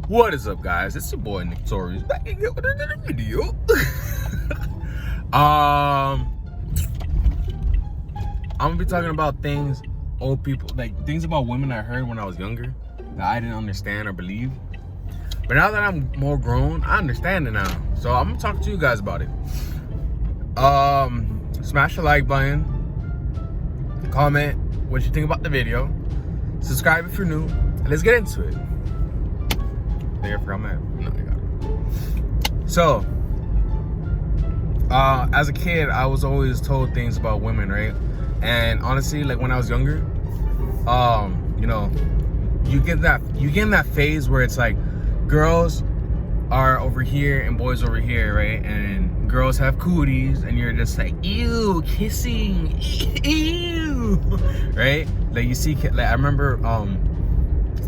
What is up, guys? It's your boy Nick Torius back again with another video. I'm gonna be talking about things old people, like things about women I heard when I was younger that I didn't understand or believe. But now that I'm more grown, I understand it now. So I'm gonna talk to you guys about it. Smash the like button, comment what you think about the video, subscribe if you're new, and let's get into it. There from it. No, I got it. So, as a kid, I was always told things about women, right? And honestly, like when I was younger, you know, you get in that phase where it's like girls are over here and boys over here, right? And girls have cooties, and you're just like, ew, kissing, ew, right? Like you see, like I remember, I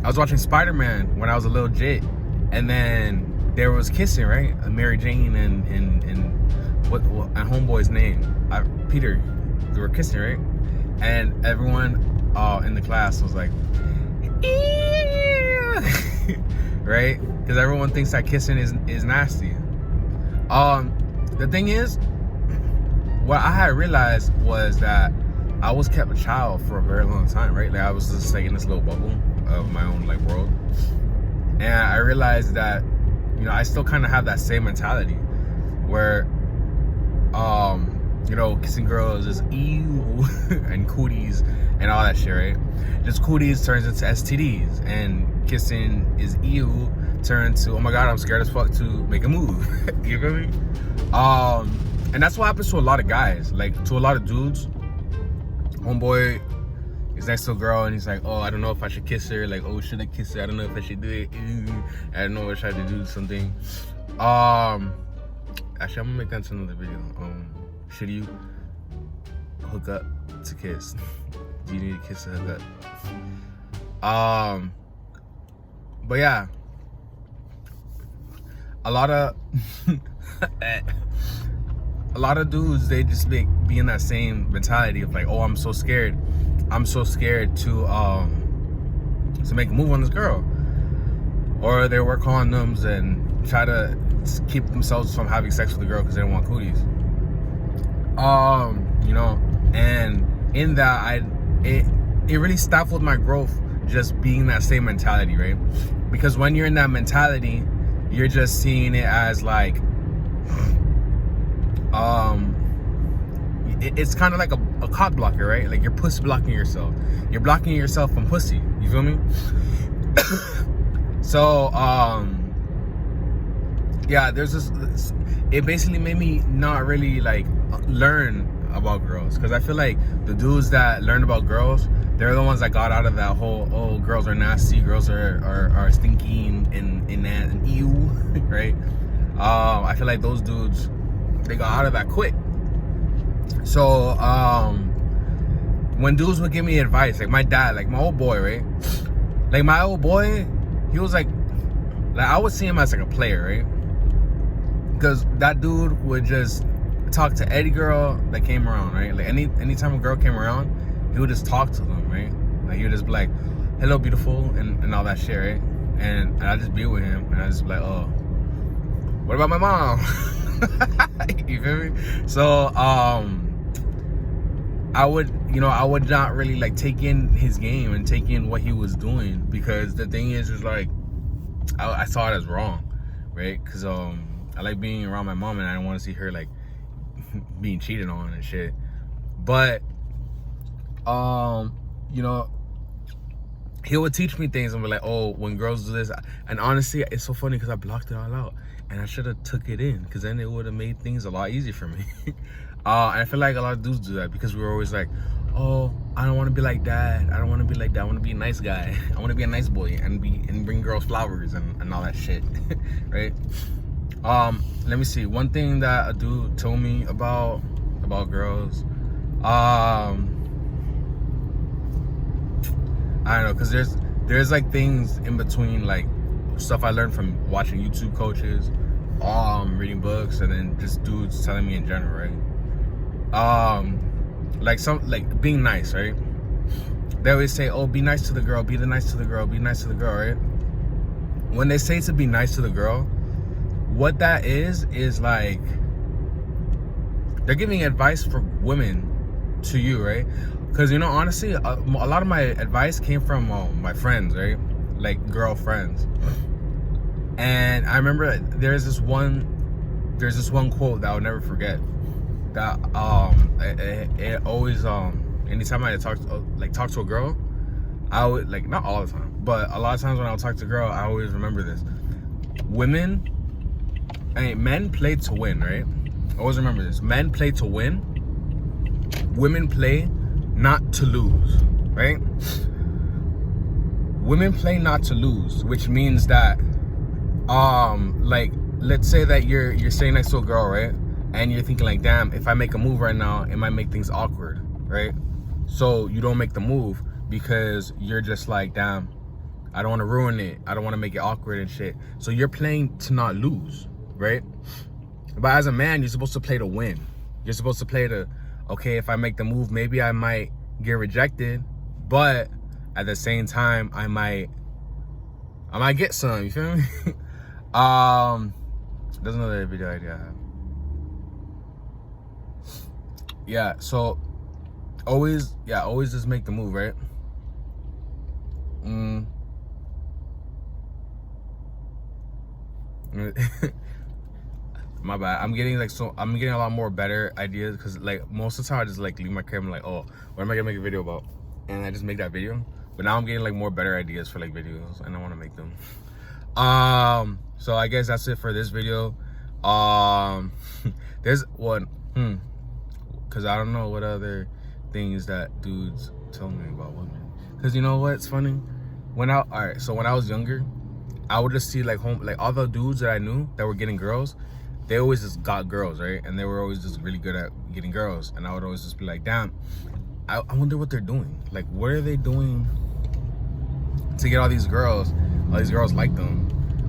was watching Spider-Man when I was a little jit. And then there was kissing, right? Mary Jane and what homeboy's name? Peter. They were kissing, right? And everyone in the class was like, ew! Right? Because everyone thinks that kissing is nasty. The thing is, what I had realized was that I was kept a child for a very long time, right? Like I was just like in this little bubble of my own like world. And I realized that, you know, I still kind of have that same mentality where, you know, kissing girls is ew and cooties and all that shit, right? Just cooties turns into STDs, and kissing is ew turns to, oh my God, I'm scared as fuck to make a move. You feel me? And that's what happens to a lot of guys, like to a lot of dudes. Homeboy is next to a girl and he's like, oh, I don't know if I should kiss her. Like, oh, should I kiss her? I don't know if I should do it. I don't know if I should do something. Actually, I'm gonna make that into another video. Should you hook up to kiss? Do you need to kiss to hook up? But yeah, a lot of dudes, they just be in that same mentality of like, oh, I'm so scared to make a move on this girl, or they wear condoms and try to keep themselves from having sex with the girl because they don't want cooties. You know, and in that, it really stifled my growth just being that same mentality, right? Because when you're in that mentality, you're just seeing it as like, it's kind of like a cock blocker, right? Like you're pussy blocking yourself. You're blocking yourself from pussy. You feel me? So, yeah, there's this. It basically made me not really like learn about girls, because I feel like the dudes that learn about girls, they're the ones that got out of that whole, oh, girls are nasty, girls are stinky and ew, right? I feel like those dudes, they got out of that quick. So when dudes would give me advice, like my dad, like my old boy, right? Like my old boy, he was like I would see him as like a player, right? Because that dude would just talk to any girl that came around, right? Like anytime a girl came around, he would just talk to them, right? Like he would just be like, hello, beautiful, and all that shit, right? And I'd just be with him, and I'd just be like, oh, what about my mom? You feel me? So I would not really like take in his game and take in what he was doing, because the thing is like I saw it as wrong, right? Because I like being around my mom, and I don't want to see her like being cheated on and shit. But you know, he would teach me things and be like, oh, when girls do this. And honestly, it's so funny because I blocked it all out, and I should have took it in, because then it would have made things a lot easier for me. And I feel like a lot of dudes do that, because we were always like, oh, I don't want to be like that. I don't want to be like that. I want to be a nice guy. I want to be a nice boy and bring girls flowers and all that shit, right? Let me see. One thing that a dude told me about girls, I don't know, because there's like things in between, like stuff I learned from watching YouTube coaches, reading books, and then just dudes telling me in general, right? Like being nice, right? They always say, oh, be nice to the girl, be nice to the girl, be nice to the girl, right? when they say to be nice to the girl, what that is like they're giving advice for women to you, right? Because, you know, honestly, a lot of my advice came from my friends, right? Like girlfriends. And I remember there's this one quote that I'll never forget. That it always anytime I talk to a girl, I would, like, not all the time, but a lot of times when I would talk to a girl, I always remember this. Men play to win, right? Always remember this. Men play to win. Women play not to lose, right? Women play not to lose, which means that, like, let's say that you're sitting next to a girl, right? And you're thinking like, damn, if I make a move right now, it might make things awkward, right? So you don't make the move because you're just like, damn, I don't want to ruin it. I don't want to make it awkward and shit. So you're playing to not lose, right? But as a man, you're supposed to play to win. You're supposed to play to, okay, if I make the move, maybe I might get rejected, but at the same time, I might get some, you feel me? There's another video idea I have. Yeah, so always just make the move, right? My bad. I'm getting a lot more better ideas, because like most of the time I just like leave my camera like, oh, what am I gonna make a video about? And I just make that video. But now I'm getting like more better ideas for like videos, and I want to make them. So I guess that's it for this video. There's one, because I don't know what other things that dudes tell me about women. Because you know what's funny? When I was younger, I would just see like all the dudes that I knew that were getting girls, they always just got girls, right? And they were always just really good at getting girls. And I would always just be like, damn, I wonder what they're doing. Like, what are they doing to get all these girls? All these girls like them.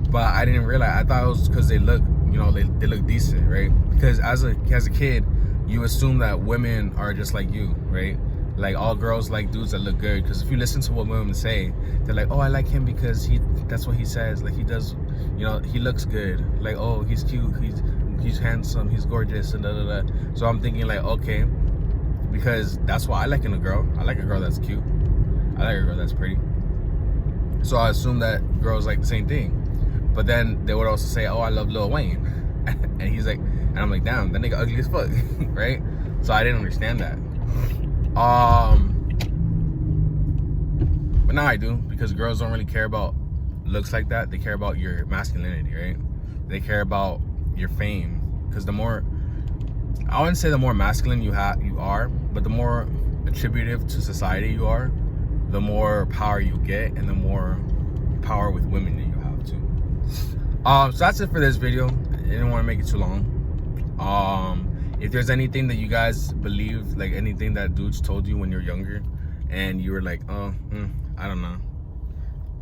But I didn't realize. I thought it was because they look, you know, they look decent, right? Because as a kid, you assume that women are just like you, right? Like, all girls like dudes that look good. Because if you listen to what women say, they're like, oh, I like him because that's what he says. Like, he does, you know, he looks good. Like, oh, he's cute, he's handsome, he's gorgeous, and da da da. So I'm thinking like, okay, because that's what I like in a girl. I like a girl that's cute. I like a girl that's pretty. So I assume that girls like the same thing. But then they would also say, oh, I love Lil Wayne. And he's like, and I'm like, damn, that nigga ugly as fuck, right? So I didn't understand that. But now I do, because girls don't really care about looks like that. They care about your masculinity, right? They care about your fame. Because the more, I wouldn't say the more masculine you are, but the more attributive to society you are, the more power you get, and the more power with women that you have too. So that's it for this video. I didn't want to make it too long. If there's anything that you guys believe, like anything that dudes told you when you're younger, and you were like, oh, I don't know.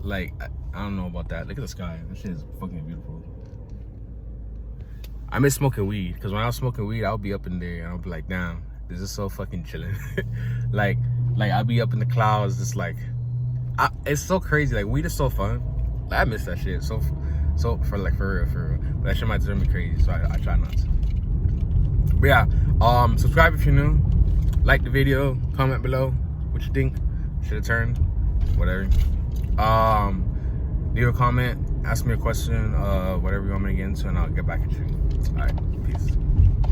Like, I don't know about that. Look at the sky. That shit is fucking beautiful. I miss smoking weed, because when I was smoking weed, I would be up in there, and I would be like, damn, this is so fucking chilling. like I'd be up in the clouds, just like, it's so crazy. Like, weed is so fun. Like, I miss that shit. So for real. But that shit might turn me crazy, so I try not to. But yeah, subscribe if you're new. Like the video. Comment below what you think. Should have turned. Whatever. Leave a comment. Ask me a question. Whatever you want me to get into, and I'll get back at you. All right. Peace.